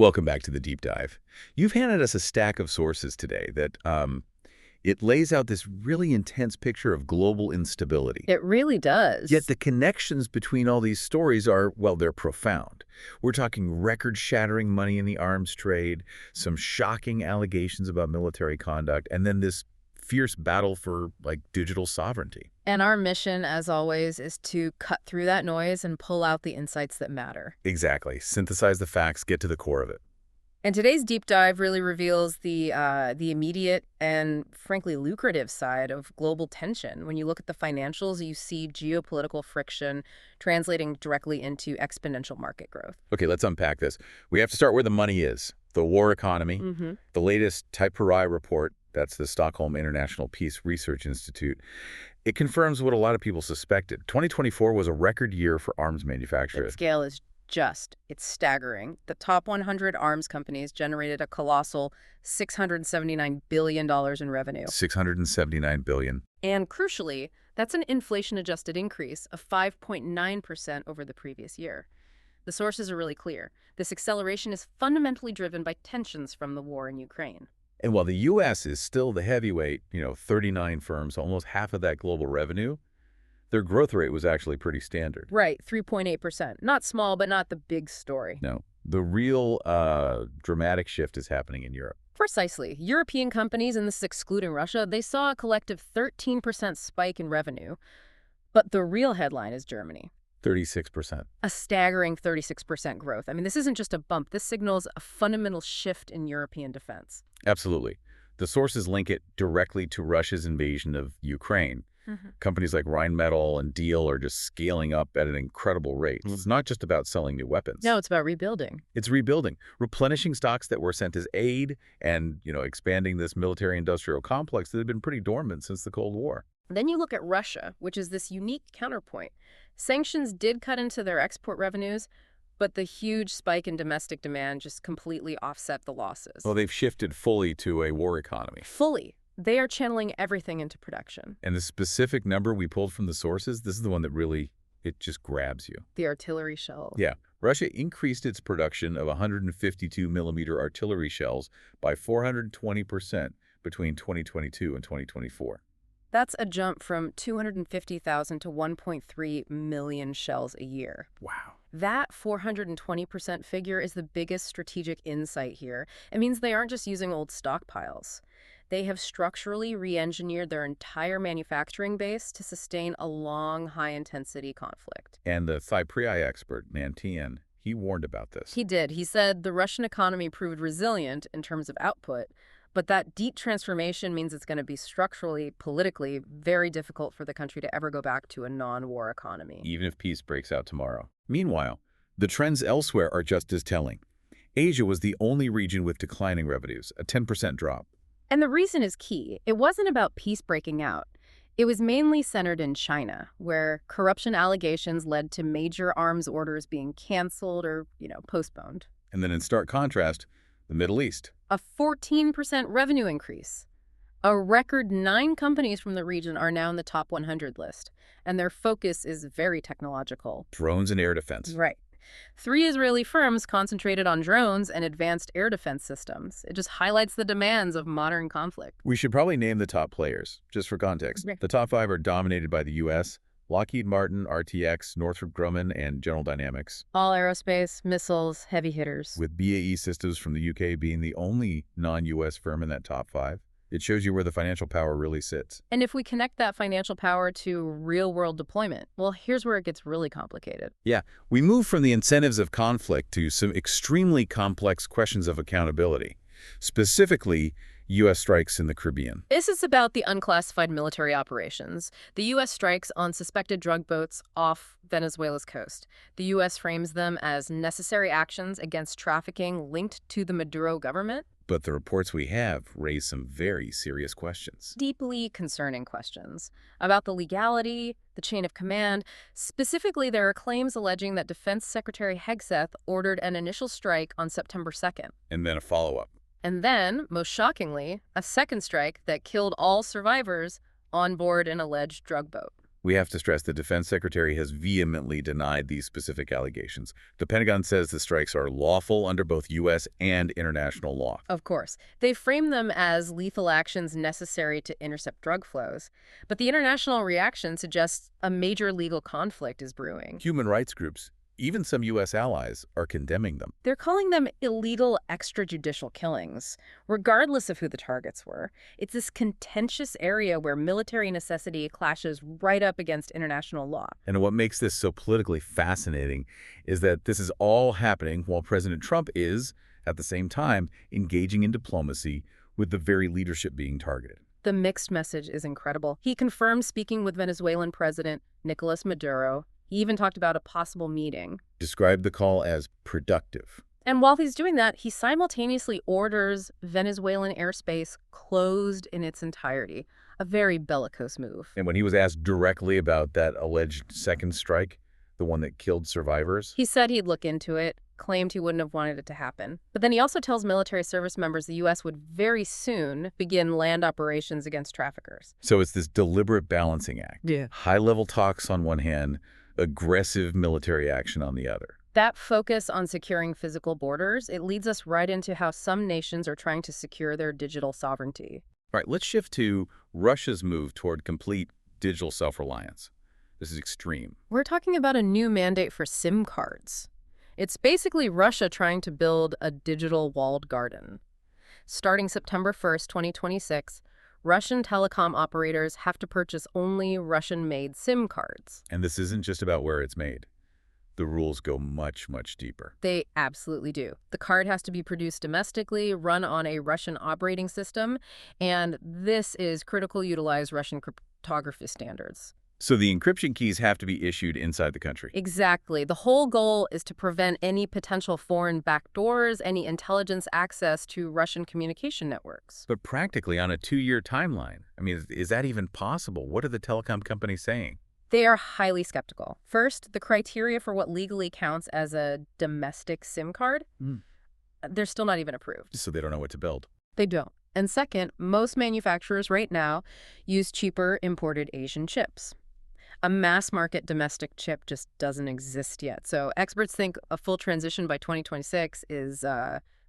Welcome back to the deep dive. You've handed us a stack of sources today that it lays out this really intense picture of global instability. It really does. Yet the connections between all these stories are, well, they're profound. We're talking record-shattering money in the arms trade, some shocking allegations about military conduct, and then this fierce battle for, like, digital sovereignty. And our mission, as always, is to cut through that noise and pull out the insights that matter. Exactly. Synthesize the facts, get to the core of it. And today's deep dive really reveals the immediate and, frankly, lucrative side of global tension. When you look at the financials, you see geopolitical friction translating directly into exponential market growth. Okay, let's unpack this. We have to start where the money is. The war economy, the latest SIPRI report, that's the Stockholm International Peace Research Institute, it confirms what a lot of people suspected. 2024 was a record year for arms manufacturers. The scale is it's staggering. The top 100 arms companies generated a colossal $679 billion in revenue. $679 billion. And crucially, that's an inflation-adjusted increase of 5.9% over the previous year. The sources are really clear. This acceleration is fundamentally driven by tensions from the war in Ukraine. And while the U.S. is still the heavyweight, 39 firms, almost half of that global revenue, their growth rate was actually pretty standard. Right, 3.8%. Not small, but not the big story. No, the real dramatic shift is happening in Europe. Precisely. European companies, and this is excluding Russia, they saw a collective 13% spike in revenue. But the real headline is Germany. 36%. A staggering 36% growth. I mean, this isn't just a bump. This signals a fundamental shift in European defense. Absolutely. The sources link it directly to Russia's invasion of Ukraine. Companies like Rheinmetall and Diehl are just scaling up at an incredible rate. It's not just about selling new weapons. No, it's about rebuilding. It's rebuilding, replenishing stocks that were sent as aid and, expanding this military-industrial complex that had been pretty dormant since the Cold War. Then you look at Russia, which is this unique counterpoint. Sanctions did cut into their export revenues, but the huge spike in domestic demand just completely offset the losses. Well, they've shifted fully to a war economy. Fully. They are channeling everything into production. And the specific number we pulled from the sources, this is the one that really, it just grabs you. The artillery shells. Yeah. Russia increased its production of 152-millimeter artillery shells by 420% between 2022 and 2024. That's a jump from 250,000 to 1.3 million shells a year. Wow. That 420% figure is the biggest strategic insight here. It means they aren't just using old stockpiles. They have structurally re-engineered their entire manufacturing base to sustain a long, high-intensity conflict. And the SIPRI expert, Nantian, he warned about this. He did. He said the Russian economy proved resilient in terms of output, but that deep transformation means it's going to be structurally, politically, very difficult for the country to ever go back to a non-war economy. Even if peace breaks out tomorrow. Meanwhile, the trends elsewhere are just as telling. Asia was the only region with declining revenues, a 10% drop. And the reason is key. It wasn't about peace breaking out. It was mainly centered in China, where corruption allegations led to major arms orders being canceled or, postponed. And then in stark contrast, the Middle East. A 14% revenue increase. A record 9 companies from the region are now in the top 100 list, and their focus is very technological. Drones and air defense. Right. 3 Israeli firms concentrated on drones and advanced air defense systems. It just highlights the demands of modern conflict. We should probably name the top players, just for context. Right. The top 5 are dominated by the U.S., Lockheed Martin, RTX, Northrop Grumman, and General Dynamics. All aerospace, missiles, heavy hitters. With BAE Systems from the UK being the only non-U.S. firm in that top 5. It shows you where the financial power really sits. And if we connect that financial power to real-world deployment, well, here's where it gets really complicated. Yeah, we move from the incentives of conflict to some extremely complex questions of accountability, specifically U.S. strikes in the Caribbean. This is about the unclassified military operations. The U.S. strikes on suspected drug boats off Venezuela's coast. The U.S. frames them as necessary actions against trafficking linked to the Maduro government. But the reports we have raise some very serious questions. Deeply concerning questions about the legality, the chain of command. Specifically, there are claims alleging that Defense Secretary Hegseth ordered an initial strike on September 2nd. And then a follow-up. And then, most shockingly, a second strike that killed all survivors on board an alleged drug boat. We have to stress the defense secretary has vehemently denied these specific allegations. The Pentagon says the strikes are lawful under both U.S. and international law. Of course. They frame them as lethal actions necessary to intercept drug flows. But the international reaction suggests a major legal conflict is brewing. Human rights groups, even some U.S. allies, are condemning them. They're calling them illegal extrajudicial killings, regardless of who the targets were. It's this contentious area where military necessity clashes right up against international law. And what makes this so politically fascinating is that this is all happening while President Trump is, at the same time, engaging in diplomacy with the very leadership being targeted. The mixed message is incredible. He confirmed speaking with Venezuelan President Nicolás Maduro. He even talked about a possible meeting. Described the call as productive. And while he's doing that, he simultaneously orders Venezuelan airspace closed in its entirety. A very bellicose move. And when he was asked directly about that alleged second strike, the one that killed survivors, he said he'd look into it, claimed he wouldn't have wanted it to happen. But then he also tells military service members the U.S. would very soon begin land operations against traffickers. So it's this deliberate balancing act. Yeah. High-level talks on one hand, aggressive military action on the other. That focus on securing physical borders, it leads us right into how some nations are trying to secure their digital sovereignty. All right, let's shift to Russia's move toward complete digital self-reliance. This is extreme. We're talking about a new mandate for SIM cards. It's basically Russia trying to build a digital walled garden. Starting September 1st, 2026, Russian telecom operators have to purchase only Russian-made SIM cards. And this isn't just about where it's made. The rules go much, much deeper. They absolutely do. The card has to be produced domestically, run on a Russian operating system, and this is critical utilize Russian cryptography standards. So the encryption keys have to be issued inside the country. Exactly. The whole goal is to prevent any potential foreign backdoors, any intelligence access to Russian communication networks. But practically on a 2-year timeline. I mean, is that even possible? What are the telecom companies saying? They are highly skeptical. First, the criteria for what legally counts as a domestic SIM card, they're still not even approved. So they don't know what to build. They don't. And second, most manufacturers right now use cheaper imported Asian chips. A mass-market domestic chip just doesn't exist yet. So experts think a full transition by 2026 is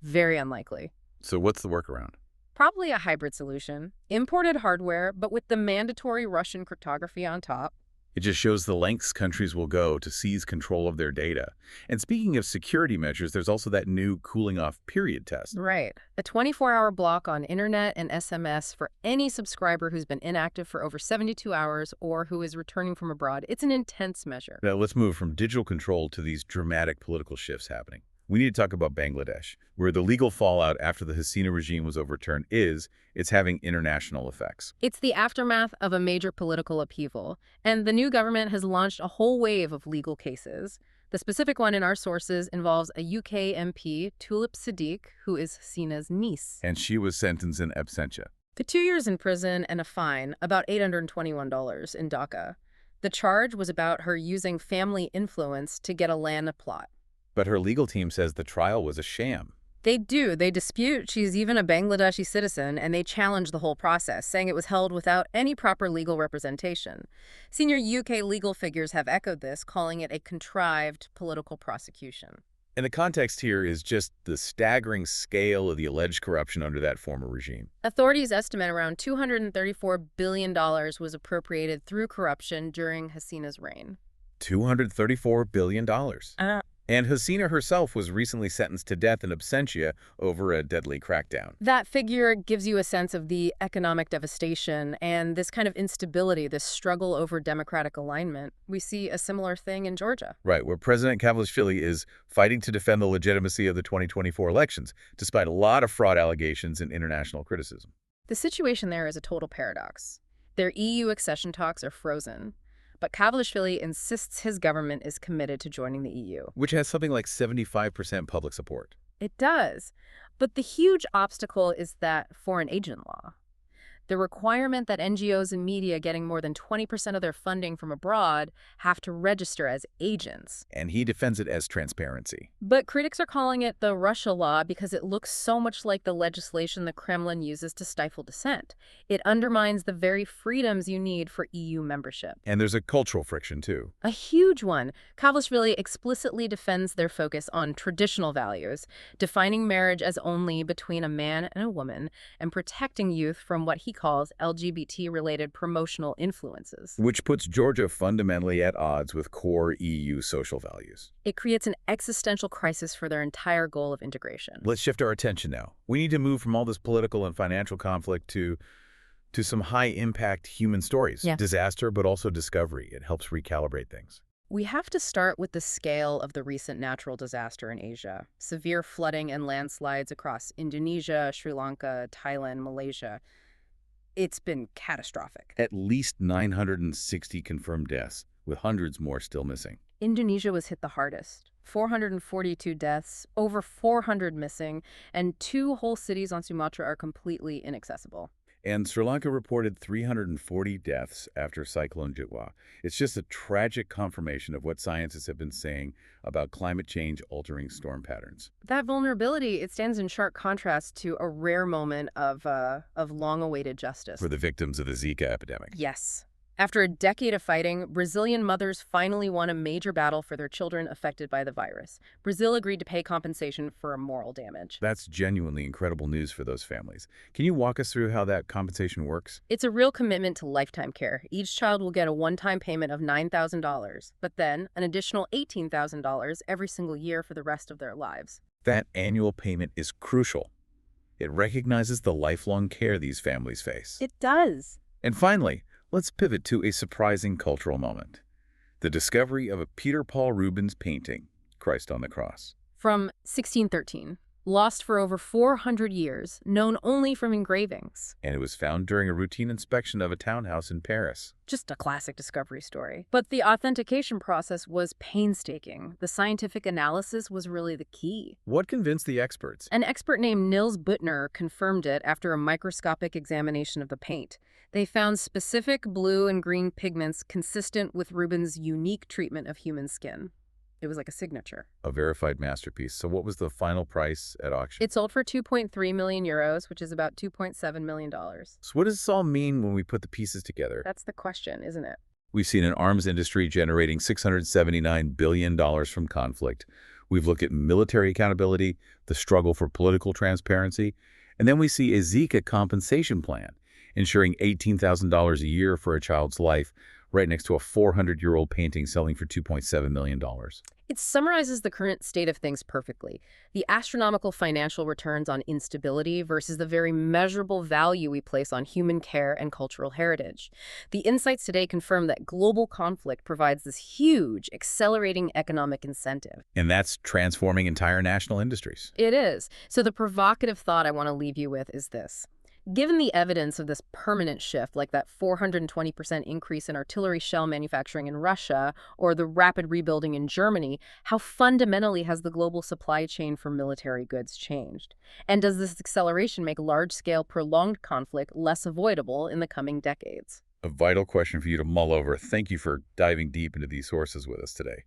very unlikely. So what's the workaround? Probably a hybrid solution. Imported hardware, but with the mandatory Russian cryptography on top. It just shows the lengths countries will go to seize control of their data. And speaking of security measures, there's also that new cooling-off period test. Right. A 24-hour block on internet and SMS for any subscriber who's been inactive for over 72 hours or who is returning from abroad. It's an intense measure. Now, let's move from digital control to these dramatic political shifts happening. We need to talk about Bangladesh, where the legal fallout after the Hasina regime was overturned it's having international effects. It's the aftermath of a major political upheaval, and the new government has launched a whole wave of legal cases. The specific one in our sources involves a UK MP, Tulip Siddiq, who is Hasina's niece. And she was sentenced in absentia. To 2 years in prison and a fine, about $821 in Dhaka. The charge was about her using family influence to get a land plot. But her legal team says the trial was a sham. They do. They dispute she's even a Bangladeshi citizen, and they challenge the whole process, saying it was held without any proper legal representation. Senior UK legal figures have echoed this, calling it a contrived political prosecution. And the context here is just the staggering scale of the alleged corruption under that former regime. Authorities estimate around $234 billion was appropriated through corruption during Hasina's reign. $234 billion. And Hasina herself was recently sentenced to death in absentia over a deadly crackdown. That figure gives you a sense of the economic devastation and this kind of instability, this struggle over democratic alignment. We see a similar thing in Georgia. Right, where President Kavelashvili is fighting to defend the legitimacy of the 2024 elections, despite a lot of fraud allegations and international criticism. The situation there is a total paradox. Their EU accession talks are frozen. But Kavelashvili insists his government is committed to joining the EU. Which has something like 75% public support. It does. But the huge obstacle is that foreign agent law. The requirement that NGOs and media getting more than 20% of their funding from abroad have to register as agents. And he defends it as transparency. But critics are calling it the Russia law because it looks so much like the legislation the Kremlin uses to stifle dissent. It undermines the very freedoms you need for EU membership. And there's a cultural friction, too. A huge one. Kavelashvili explicitly defends their focus on traditional values, defining marriage as only between a man and a woman, and protecting youth from what he calls LGBT-related promotional influences. Which puts Georgia fundamentally at odds with core EU social values. It creates an existential crisis for their entire goal of integration. Let's shift our attention now. We need to move from all this political and financial conflict to some high-impact human stories. Yeah. Disaster, but also discovery. It helps recalibrate things. We have to start with the scale of the recent natural disaster in Asia. Severe flooding and landslides across Indonesia, Sri Lanka, Thailand, Malaysia. It's been catastrophic. At least 960 confirmed deaths, with hundreds more still missing. Indonesia was hit the hardest. 442 deaths, over 400 missing, and 2 whole cities on Sumatra are completely inaccessible. And Sri Lanka reported 340 deaths after Cyclone Jitwa. It's just a tragic confirmation of what scientists have been saying about climate change altering storm patterns. That vulnerability, it stands in sharp contrast to a rare moment of long-awaited justice. For the victims of the Zika epidemic. Yes. After a decade of fighting, Brazilian mothers finally won a major battle for their children affected by the virus. Brazil agreed to pay compensation for moral damage. That's genuinely incredible news for those families. Can you walk us through how that compensation works? It's a real commitment to lifetime care. Each child will get a one-time payment of $9,000, but then an additional $18,000 every single year for the rest of their lives. That annual payment is crucial. It recognizes the lifelong care these families face. It does. And finally, let's pivot to a surprising cultural moment. The discovery of a Peter Paul Rubens painting, Christ on the Cross. From 1613. Lost for over 400 years, known only from engravings. And it was found during a routine inspection of a townhouse in Paris. Just a classic discovery story. But the authentication process was painstaking. The scientific analysis was really the key. What convinced the experts? An expert named Nils Buttner confirmed it after a microscopic examination of the paint. They found specific blue and green pigments consistent with Rubens' unique treatment of human skin. It was like a signature. A verified masterpiece. So what was the final price at auction? It sold for 2.3 million euros, which is about $2.7 million. So what does this all mean when we put the pieces together? That's the question, isn't it? We've seen an arms industry generating $679 billion from conflict. We've looked at military accountability, the struggle for political transparency, and then we see a Zika compensation plan, ensuring $18,000 a year for a child's life, right next to a 400-year-old painting selling for $2.7 million. It summarizes the current state of things perfectly. The astronomical financial returns on instability versus the very measurable value we place on human care and cultural heritage. The insights today confirm that global conflict provides this huge, accelerating economic incentive. And that's transforming entire national industries. It is. So the provocative thought I want to leave you with is this. Given the evidence of this permanent shift, like that 420% increase in artillery shell manufacturing in Russia or the rapid rebuilding in Germany, how fundamentally has the global supply chain for military goods changed? And does this acceleration make large-scale, prolonged conflict less avoidable in the coming decades? A vital question for you to mull over. Thank you for diving deep into these sources with us today.